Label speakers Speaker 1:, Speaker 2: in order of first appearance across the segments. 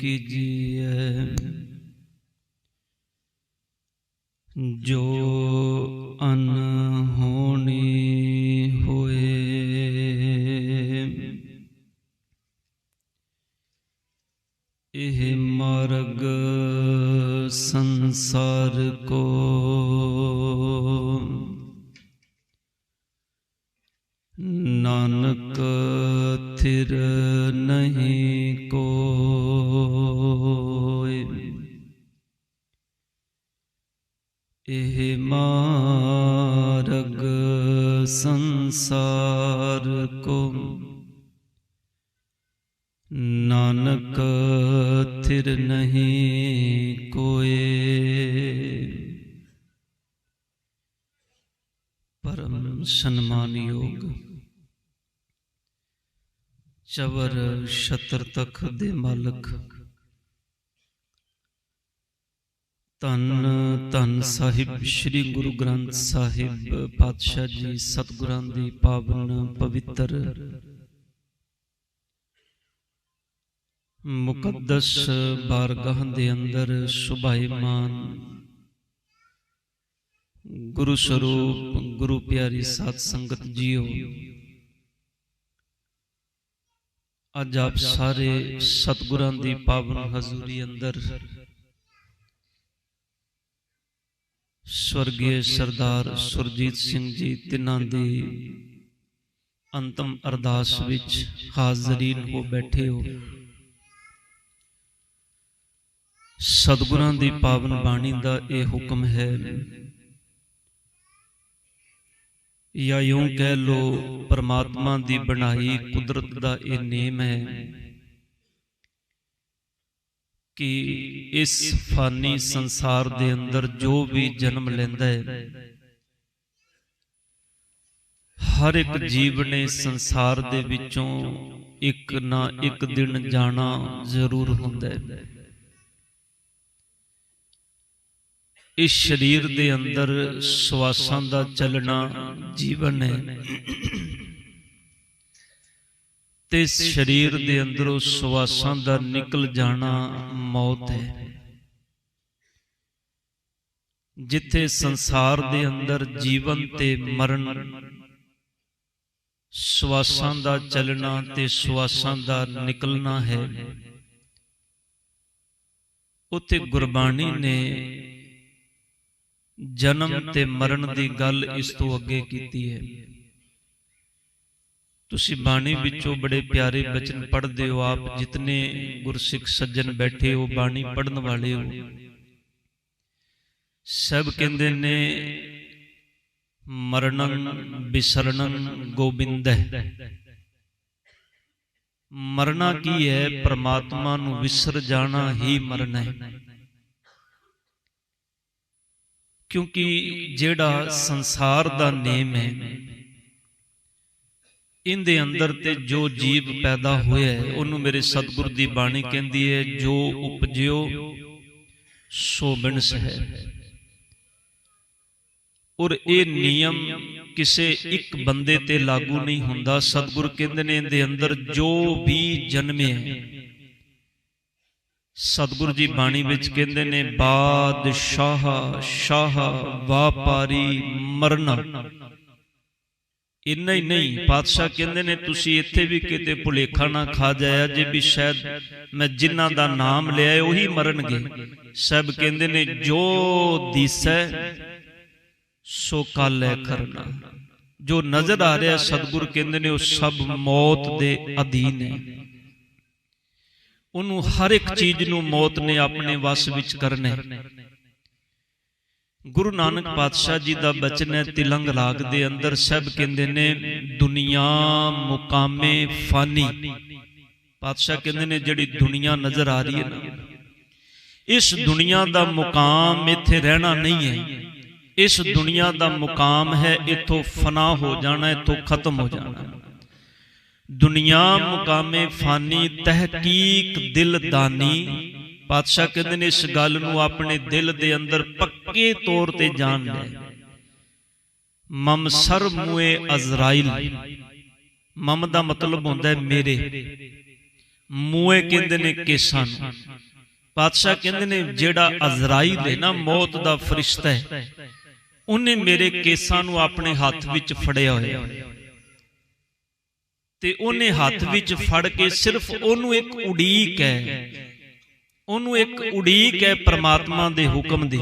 Speaker 1: कीजिए। जो अनहोनी होए, एह मार्ग संसार को नानक थिर नहीं कोय। एह मार्ग संसार को नानक थिर नहीं कोय। परम सन्मान योग चवर छत्र तख दे मालक धन धन साहिब श्री गुरु ग्रंथ साहिब पातशाह जी सतगुरां दी पावन पवित्र मुकद्दस बारगाह दे अंदर सुभाईमान गुरु स्वरूप गुरु प्यारी साध संगत जीओ, अज आप सारे सतगुरां दी पावन हजूरी अंदर स्वर्गीय सरदार सुरजीत सिंह जी तिन्हां दी अंतम अरदास विच हाजरीन हो बैठे हो। सतगुरां दी पावन बाणी दा ये हुक्म है, या यूं कह लो परमात्मा दी बनाई कुदरत दा ये नेम है कि इस फानी संसार दे अंदर जो भी जन्म लेंदा है, हर एक जीव ने संसार दे विचों एक ना एक दिन जाना जरूर हुंदा है। इस शरीर दे अंदर श्वासां दा चलना जीवन है, ते शरीर दे अंदरों श्वासां दा निकल जाना मौत है। जिथे संसार दे अंदर जीवन ते मरण, श्वासां दा चलना ते श्वासां दा निकलना है, उथे गुरबाणी ने जन्म ते मरण दी गल इस तो अगे कीती है। तुसी बाणी विचों बड़े प्यारे बचन पढ़दे हो। आप जितने गुरसिख सज्जन बैठे हो, बाणी पढ़न वाले हो, सब कहंदे ने मरणं बिसरणं गोबिंद। मरना की है? परमात्मा नूं विसर जाना ही मरना है। क्योंकि जेड़ा संसार दा नेम है, इंदे अंदर ते जो जीव पैदा होया है, उन्होंने मेरे सतगुर दी बाणी कहती है, जो उपजियो सो बिनस है। और ये नियम किसे एक बंदे ते लागू नहीं हुंदा। सतगुर कहते ने इंदे अंदर जो भी जन्मे है, सतगुर जी बाणी विच कहते ने बादशाह शाह वापारी मरना। इन्ना ही नहीं, पातशाह कहते ने तुसी इत्थे भी किते भुलेखा ना खा जाया जे भी शायद मैं जिन्हां दा नाम लिया उही मरनगे। सब कहते ने जो दिसै सो कल है करना। जो नजर आ रहा सतगुर कहते ने वो सब मौत दे अधीन है। उन्होंने हर एक चीज नूं मौत ने अपने वस विच करना है। गुरु नानक पातशाह जी का बचन है तिलंग राग दे अंदर, सब कहते ने दुनिया मुकामे फानी। पातशाह कहते ने जिहड़ी दुनिया नजर आ रही है ना, इस दुनिया का मुकाम इत्थे रहना नहीं है। इस दुनिया का मुकाम है इथों फना हो जाना, इथों खत्म हो जाना। दुनिया मुकामे फानी तहकीक दिल दानी। पातशाह कहते ने इस गल नूं अपने दिल दे अंदर पक्के तौर ते जान ले। मम सर मुए अजराइल। मम दा मतलब होंदा है मेरे। मूए कहते ने केसां नूं। पातशाह कहते ने जिहड़ा अजराइल है ना, मौत दा फरिश्ता है, उन्हें मेरे केसां नूं अपने हाथ विच फड़िया होया ते उन्हें हाथ विच फड़ के सिर्फ उन्होंने एक उड़ीक है, उन्होंने एक उड़ीक है परमात्मा दे हुक्म दी।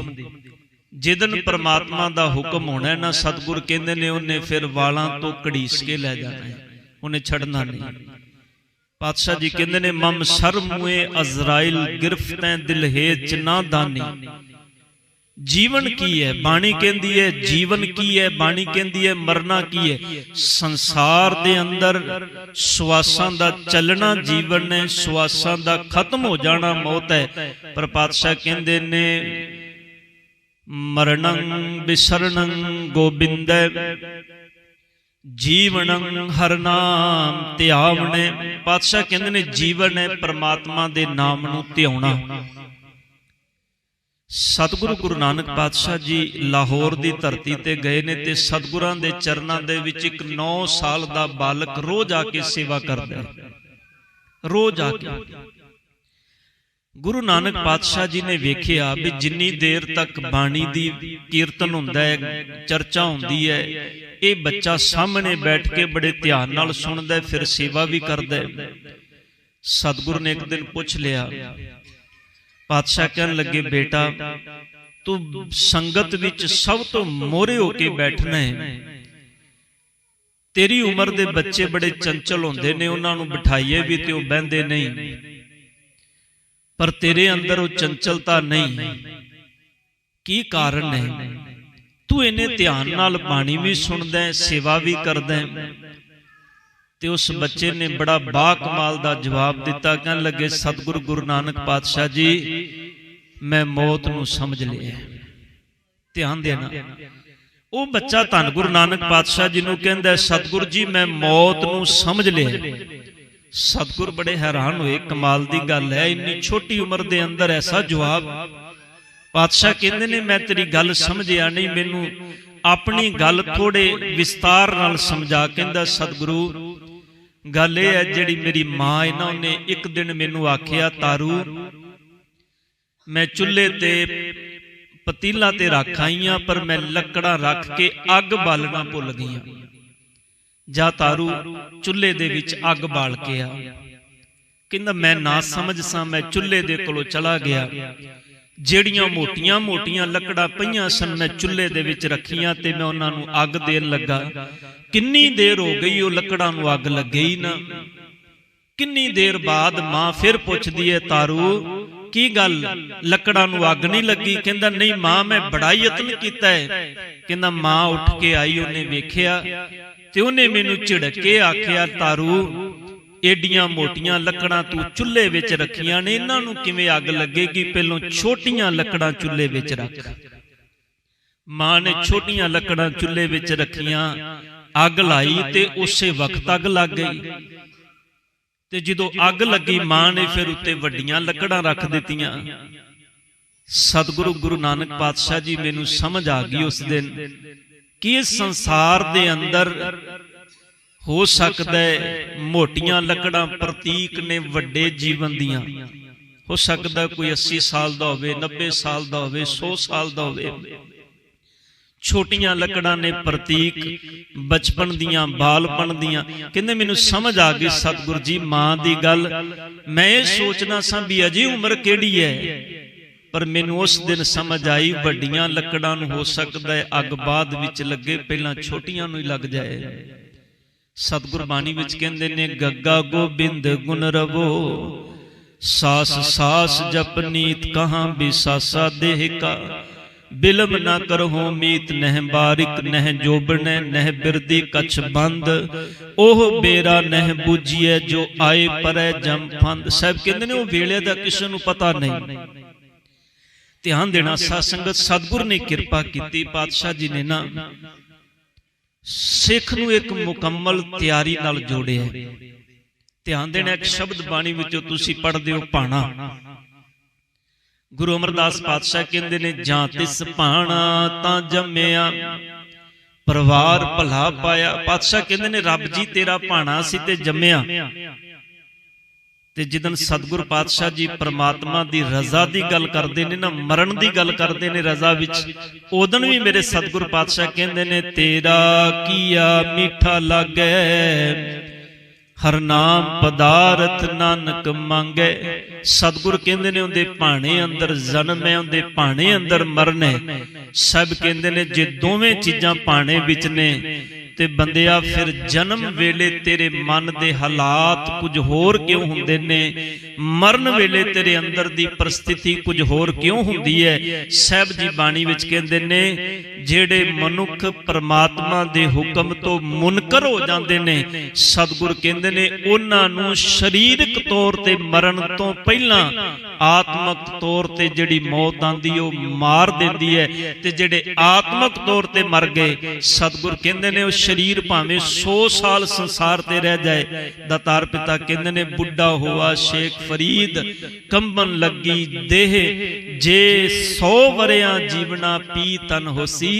Speaker 1: जिदन परमात्मा दा हुक्म होना है ना, सतगुर कहते ने उन्हें फिर वालां तो घड़ीस के लै जाना है, उन्हें छड़ना नहीं। पातशाह जी कहते ने मम सर मुए अजराइल गिरफ्तें दिल हेच ना दानी। जीवन की है बाणी कहती है, जीवन की है बाणी कहती है, मरना की है। संसार दे अंदर श्वासां दा चलना जीवन है, श्वासां दा खत्म हो जाना मौत है। पर पातशाह कहते ने मरणं बिसरणं गोबिंद जीवनं हर नाम त्यावने। पातशाह कहते ने जीवन है परमात्मा दे नाम नूं ध्याउणा। सतगुरु गुरु नानक पातशाह जी लाहौर की धरती ते गए ने ते सतगुरां दे चरनां दे विच एक 9 साल दा बालक रोज आके सेवा करदा है, रोज आके। गुरु नानक पातशाह जी ने वेखिया भी जिन्नी देर तक बाणी दी कीर्तन हुंदा है, चर्चा हुंदी है, ये बच्चा सामने बैठ के बड़े ध्यान नाल सुनदा है, फिर सेवा भी करदा है। सतगुरु ने एक दिन पूछ लिया, पातशाह कहन लगे बेटा तू संगत विच सब तो मोहरे होके बैठना है। तेरी उम्र दे बच्चे बड़े चंचल होंदे ने, उन्हां नूं बिठाइए भी ते ओह बहिंदे नहीं, पर तेरे अंदर वो चंचलता नहीं। की कारण है? तू इन्ने ध्यान नाल बाणी भी सुनदा है, सेवा भी करदा है। ते उस बच्चे ने बड़ा बाकमाल दा जवाब दिता, कहन लगे सतगुरु गुरु नानक पातशाह जी मैं मौत नूं समझ लिया। ध्यान देना, वो बच्चा धन गुरु नानक पातशाह जी नूं कहंदा सतगुरु जी मैं मौत नूं समझ लिया। सतगुरु बड़े हैरान हुए, कमाल दी गल है, इन्नी छोटी उम्र दे अंदर ऐसा जवाब। पातशाह कहंदे ने मैं तेरी गल समझिया नहीं, मैनू अपनी गल थोड़े विस्तार नाल समझा। कहंदा सतगुरु गल यह है जिहड़ी मेरी मां है ना, उन्हें एक दिन मैनू आखिया तारू मैं चुल्हे ते पतीला ते रख आई हाँ, पर मैं लकड़ा रख के अग बालना भुल गई हाँ। जा तारू चुल्हे दे विच अग बाल के आ। कहंदा मैं ना समझ सा, मैं चुल्हे दे कोलों चला गया, ਜਿਹੜੀਆਂ ਮੋਟੀਆਂ ਮੋਟੀਆਂ ਲੱਕੜਾਂ ਪਈਆਂ ਸਨ मैं चुल्हे दे विच रखियां ते मैं उन्हां नूं अग देण लगा। किन्नी देर हो गई वो लकड़ां नूं अग लगे ही ना। किन्नी देर बाद मां फिर पुछदी है तारू की गल लकड़ां नूं अग नहीं लगी? कहंदा नहीं मां मैं बड़ा यतन कीता है। कहंदा मां उठ के आई, उन्हें वेखिया ते उन्हें मैनूं झिड़क के आखिया तारू एडियां मोटियां लकड़ां तू चुल्हे विच रखियां ने, इन्हां नूं किवें अग लगेगी? पहलों छोटियां लकड़ां चुल्हे विच रख। मां ने छोटियां लकड़ां चुल्हे विच रखियां, अग लाई ते उसे वक्त अग लग गई। ते जदों अग लगी मां ने फिर उत्ते वड्डियां लकड़ां रख दित्तियां। सतगुरु गुरु नानक पातशाह जी मैनूं समझ आ गई उस दिन कि इस संसार दे अंदर हो सकता है मोटियां लकड़ां प्रतीक ने वड्डे जीवन दियां। हो सकता कोई 80 साल दा होवे, 90 साल दा होवे, 100 साल दा होवे। छोटियां लकड़ां ने प्रतीक बचपन दियां, बालपन दियां। कहंदे मैनूं समझ आ गई सतगुरु जी मां दी गल। मैं ये सोचना सा भी अजे उम्र केड़ी है, पर मैनूं उस दिन समझ आई वड्डियां लकड़ां नूं हो सकता है अग बाद विच लगे, पहलां छोटियां नूं ही लग जाए। सतगुर बाणी विच कहंदे ने गग्गा गोबिंद गुण रवो, सास सास जप नीत कहां बिसासा देह का। बिलम ना करहो मीत नह बारिक नह जोबने नह बिरदी कछ बंद। ओह बेरा नह बूझिए जो आए परै जम फंद। साहब कहंदे ने वो वेले दा किसे नूं पता नहीं। ध्यान देना साध संगत, सतगुर ने किरपा कीती, पातशाह जी ने ना सिख नूं एक मुकम्मल तैयारी नाल जोड़िया। ध्यान देना एक शब्द बाणी विचों तुसीं पढ़दे हो भाणा। गुरु अमरदास पातशाह कहंदे ने जां तिस भाणा तां जम्मिया परिवार भला पाया। पातशाह कहंदे ने रब जी तेरा भाणा सी ते जम्मिया ਤੇ ਜਿਦਨ ਸਤਿਗੁਰ ਪਾਤਸ਼ਾਹ ਜੀ परमात्मा दी रजा दी गल करते ने ना, मरण दी गल करते ने रजा विच, उदन भी मेरे सतगुर पातशाह कहते ने तेरा किया मीठा लागे, हर नाम पदारथ नानक मांगे। सतगुर कहते ने उनके भाणे अंदर जन्म है, उनके भाणे अंदर मरण है। सब कहते ने जे दोवें चीज़ां भाणे विच ने ते बंदिया फिर जन्म वेले तेरे मन दे हालात कुछ होर क्यों हुंदे ने, मरण वेले तेरे अंदर दी परिस्थिति कुछ होर क्यों हुंदी है। साहब जी बाणी विच कहंदे ने जेड़े मनुख परमात्मा दे हुक्म तो मुनकर हो जांदे ने, सतगुर कहंदे ने उन्हां नूं शरीरक तौर ते मरण तो पहलां आत्मक तौर ते जिहड़ी मौत आंदी ओ मार देंदी है। ते जेड़े आत्मक तौर ते मर गए, सतगुर कहंदे ने शरीर भावें 100 साल संसार ते रह जाए, दातार पिता कहंदे ने बुढ़ा हुआ शेख फरीद कंबन लगी देह, जे 100 वरियां जीवना पी तन होसी।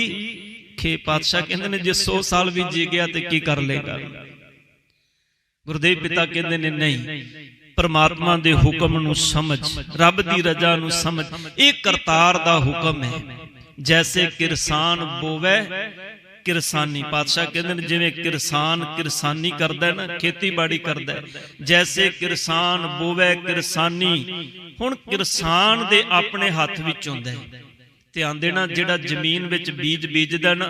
Speaker 1: खे पातशाह कहंदे ने जे 100 साल भी जी गया तो की कर लेगा। गुरुदेव पिता कहंदे ने नहीं, परमात्मा दे हुक्म नूं समझ, रब दी रजा नूं समझ, ये करतार दा हुक्म है। जैसे किरसान बोवे किरसानी, पातशाह कहते हैं जिवें किरसान किरसानी करदा है ना, खेतीबाड़ी करदा है, जैसे किरसान बोवे किरसानी। हुण किरसान दे अपने हथ विच हुंदा है, ध्यान देना जिहड़ा जमीन विच बीज बीजदा ना,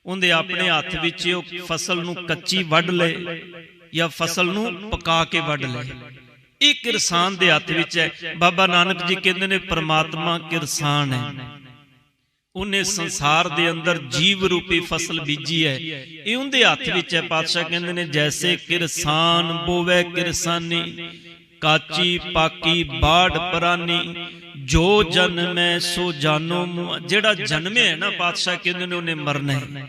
Speaker 1: उहदे अपने हथ विच ओह फसल नूं कच्ची वढ ले या फसल नूं पका के वढ ले, ये किरसान दे हथ विच है। बाबा नानक जी कहंदे ने परमात्मा किरसान है, उन्हें संसार दे अंदर जीव रूपी फसल बीजी है, ये उनके हाथ विच है। पातशाह कहंदे ने जैसे किरसान बोवे किरसानी, काची पाकी बाढ़ परानी, जो जन्मै सो जानो मुआ। जेड़ा जन्मे है ना, पातशाह कहंदे ने उन्हें मरना है।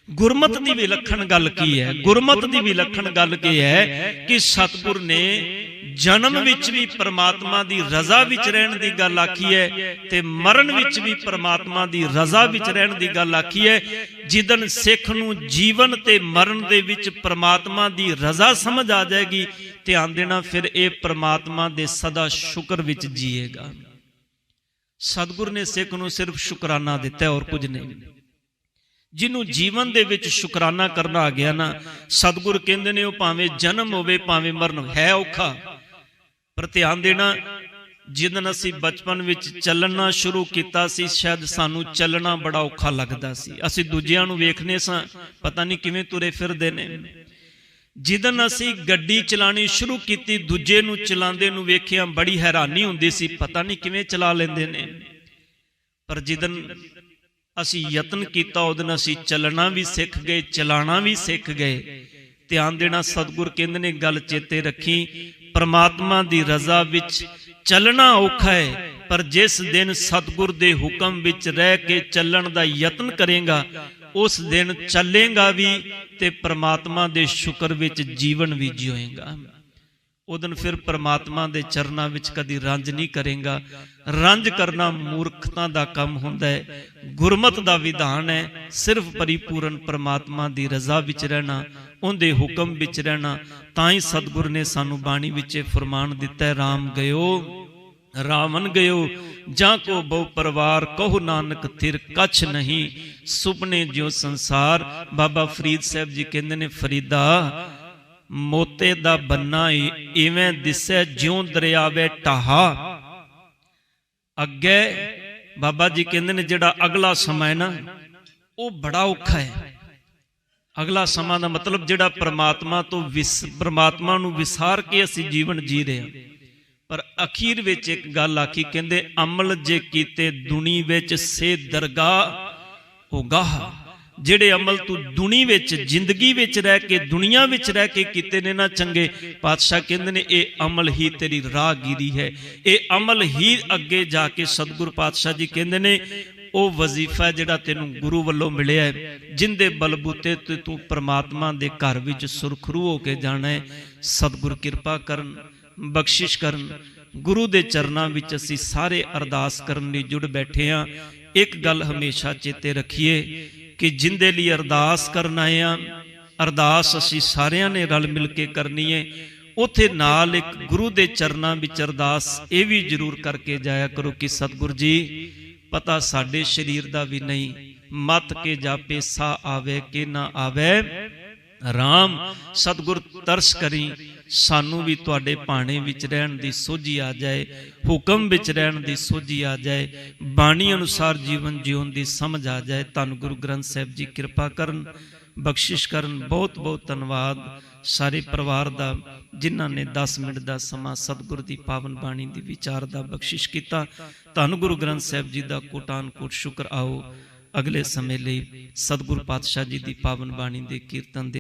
Speaker 1: गुरमत की विलक्षण गल की है, गुरमत की विलक्षण गल की है कि सतगुर ने जन्म विच भी परमात्मा दी रजा विच रहन दी गल आखी है, ते मरण विच भी परमात्मा दी रजा विच रहन दी गल आखी है। जिदन सिख नूं जीवन ते मरण दे विच परमात्मा दी रजा समझ आ जाएगी, ध्यान देना फिर ये परमात्मा दे सदा शुक्र विच जिएगा। सतगुर ने सिख नूं सिर्फ शुकराना दिता है और कुछ नहीं। जिन्हों जीवन दे विच शुकराना करना आ गया ना, सतगुर कहंदे ने भावें जन्म होवे भावें मरण है औखा, पर ध्यान देना जिदन असी बचपन विच चलना शुरू किया सी, शायद सानू चलना बड़ा औखा लगदा सी। असी दूजियां नूं वेखने सां, पता नहीं किवें तुरे फिरदे ने। जिदन असी गड्डी चलानी शुरू की, दूजे नूं चलांदे नूं वेखिया बड़ी हैरानी हुंदी सी, पता नहीं किवें चला लैंदे ने। पर जिदन असी यत्न किया, उदन असी चलना भी सीख गए, चलाना भी सीख गए। ध्यान देना सतगुर कहंदे ने गल चेते रखी, परमात्मा दी रजा विच चलना औखा है, पर जिस दिन सतगुर दे हुक्म विच रह के चलण दा यत्न करेगा, उस दिन चलेगा भी ते परमात्मा दे शुक्र विच जीवन भी जिएगा। उदन फिर परमात्मा दे चरना विच कदी रंज नहीं करेगा। रंज करना मूर्खता दा काम हुंदा है। गुरमत दा विधान है सिर्फ परिपूर्ण परमात्मा दी रजा विच रहना, उनदे हुक्म विच रहना। ताई सतगुर ने सानू बाणी विच फरमान दिता है, राम गयो रावण गयो जा को बहु परवार, कहो नानक थिर कछ नहीं, सुपने जो संसार। बाबा फरीद साहब जी कहंदे ने, फरीदा मोते दा बन्ना इवें दिसै ज्यों दरियावे ढाहा। अगे बाबा जी कहंदे ने जिहड़ा अगला समा है ना, वो बड़ा औखा है। अगला समा दा मतलब जिहड़ा परमात्मा तो परमात्मा नूं विसार के असी जीवन जी रहे हैं। पर अखीर विच एक गल आखी, कहंदे अमल जे कीते दुनी विच से दरगाह होगाह। जिहड़े अमल तू दुनी विच जिंदगी विच रह के दुनिया विच रह के कीते ने ना चंगे, पातशाह कहंदे ने ये अमल ही तेरी राहगीरी है, ये अमल ही अगे जाके सतगुर पातशाह जी कहंदे ने वो वजीफा जिहड़ा तैनूं गुरु वल्लों मिलिया है, जिंदे बलबूते ते तू परमात्मा दे घर विच सुरखरू हो के जाना है। सतगुर किरपा करन, बख्शिश करन। गुरु दे चरनां विच असीं सारे अरदास करन लई जुड़ बैठे हां। एक गल हमेशा चेते रखिए कि जिंदे लिए अरदास करना है, अरदास असीं सारियां ने रल मिल के करनी है। ਉਥੇ ਨਾਲ ਇੱਕ ਗੁਰੂ ਦੇ ਚਰਨਾਂ ਵਿੱਚ ਅਰਦਾਸ ਇਹ ਵੀ ਜ਼ਰੂਰ ਕਰਕੇ ਜਾਇਆ ਕਰੋ ਕਿ ਸਤਿਗੁਰ ਜੀ ਪਤਾ ਸਾਡੇ ਸਰੀਰ ਦਾ ਵੀ ਨਹੀਂ, ਮਤ ਕੇ ਜਾਪੇ ਸਾਹ ਆਵੇ ਕਿ ਨਾ ਆਵੇ ਰਾਮ। ਸਤਿਗੁਰ ਤਰਸ ਕਰੀ, ਸਾਨੂੰ ਵੀ ਤੁਹਾਡੇ ਭਾਣੇ ਵਿੱਚ ਰਹਿਣ ਦੀ ਸੋਝੀ ਆ ਜਾਏ, ਹੁਕਮ ਵਿੱਚ ਰਹਿਣ ਦੀ ਸੋਝੀ ਆ ਜਾਏ, ਬਾਣੀ ਅਨੁਸਾਰ ਜੀਵਨ ਜਿਉਣ ਦੀ ਸਮਝ ਆ ਜਾਏ। ਧੰਨ ਗੁਰੂ ਗ੍ਰੰਥ ਸਾਹਿਬ ਜੀ ਕਿਰਪਾ ਕਰਨ, ਬਖਸ਼ਿਸ਼ ਕਰਨ। ਬਹੁਤ ਬਹੁਤ ਧੰਨਵਾਦ ਸਾਰੇ ਪਰਿਵਾਰ ਦਾ ਜਿਨ੍ਹਾਂ ਨੇ 10 ਮਿੰਟ ਦਾ ਸਮਾਂ ਸਤਿਗੁਰ ਦੀ ਪਾਵਨ ਬਾਣੀ ਦੀ ਵਿਚਾਰ ਦਾ ਬਖਸ਼ਿਸ਼ ਕੀਤਾ। ਧੰਨ ਗੁਰੂ ਗ੍ਰੰਥ ਸਾਹਿਬ ਜੀ ਦਾ ਕੋਟਾਨ ਕੋਟ ਸ਼ੁਕਰ। ਆਓ ਅਗਲੇ ਸਮੇਂ ਲਈ ਸਤਿਗੁਰ ਪਾਤਸ਼ਾਹ ਜੀ ਦੀ ਪਾਵਨ ਬਾਣੀ ਦੇ ਕੀਰਤਨ ਦੇ